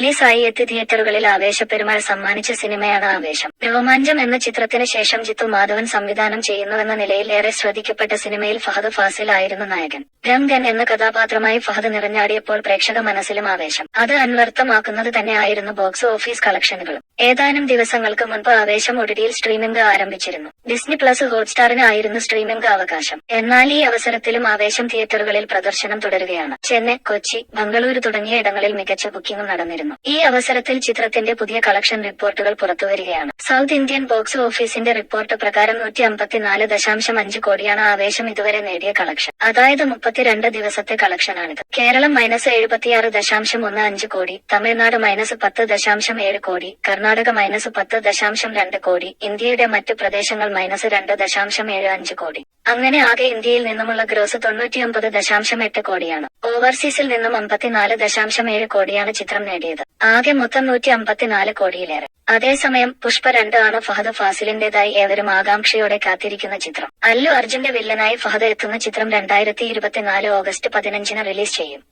റിലീസായി എത്തി തിയേറ്ററുകളിൽ ആവേശപ്പെരുമഴ സമ്മാനിച്ച സിനിമയാണ് ആവേശം. രോമാഞ്ചം എന്ന ചിത്രത്തിന് ശേഷം ജിത്തു മാധവൻ സംവിധാനം ചെയ്യുന്നുവെന്ന നിലയിൽ ഏറെ ശ്രദ്ധിക്കപ്പെട്ട സിനിമയിൽ ഫഹദ് ഫാസിൽ ആയിരുന്നു നായകൻ. രംഗൻ എന്ന കഥാപാത്രമായി ഫഹദ് നിറഞ്ഞാടിയപ്പോൾ പ്രേക്ഷക മനസ്സിലും ആവേശം. അത് അന്വർത്ഥമാക്കുന്നത് തന്നെ ആയിരുന്നു ബോക്സ് ഓഫീസ് കളക്ഷനുകളും. ഏതാനും ദിവസങ്ങൾക്ക് മുൻപ് ആവേശം ഒടിടിയിൽ സ്ട്രീമിംഗ് ആരംഭിച്ചിരുന്നു. ഡിസ്നി പ്ലസ് ഹോട്ട്സ്റ്റാറിന് ആയിരുന്നു സ്ട്രീമിംഗ് അവകാശം. എന്നാൽ ഈ അവസരത്തിലും ആവേശം തിയേറ്ററുകളിൽ പ്രദർശനം തുടരുകയാണ്. ചെന്നൈ, കൊച്ചി, ബംഗളൂരു തുടങ്ങിയ ഇടങ്ങളിൽ മികച്ച ബുക്കിംഗ് നടന്നിരുന്നു. ഈ അവസരത്തിൽ ചിത്രത്തിന്റെ പുതിയ കളക്ഷൻ റിപ്പോർട്ടുകൾ പുറത്തുവരികയാണ്. സൗത്ത് ഇന്ത്യൻ ബോക്സ് ഓഫീസിന്റെ റിപ്പോർട്ട് പ്രകാരം 154.5 കോടിയാണ് ആവേശം ഇതുവരെ നേടിയ കളക്ഷൻ. അതായത് 32 ദിവസത്തെ കളക്ഷനാണിത്. കേരളം -76.15 കോടി, തമിഴ്നാട് -10.7 കോടി, കർണാടക -10.2 കോടി, ഇന്ത്യയുടെ മറ്റ് പ്രദേശങ്ങൾ -2.75 കോടി. അങ്ങനെ ആകെ ഇന്ത്യയിൽ നിന്നുമുള്ള ഗ്രോസ് 99.8 കോടിയാണ്. ഓവർസീസിൽ നിന്നും 54.7 കോടിയാണ് ചിത്രം നേടിയത്. ആകെ മൊത്തം 154 കോടിയിലേറെ. അതേസമയം പുഷ്പ 2 ആണ് ഫഹദ് ഫാസിലിന്റേതായി ഏവരും ആകാംക്ഷയോടെ കാത്തിരിക്കുന്ന ചിത്രം. അല്ലു അർജുന്റെ വില്ലനായി ഫഹദ് എത്തുന്ന ചിത്രം 2024 ഓഗസ്റ്റ് 15 റിലീസ് ചെയ്യും.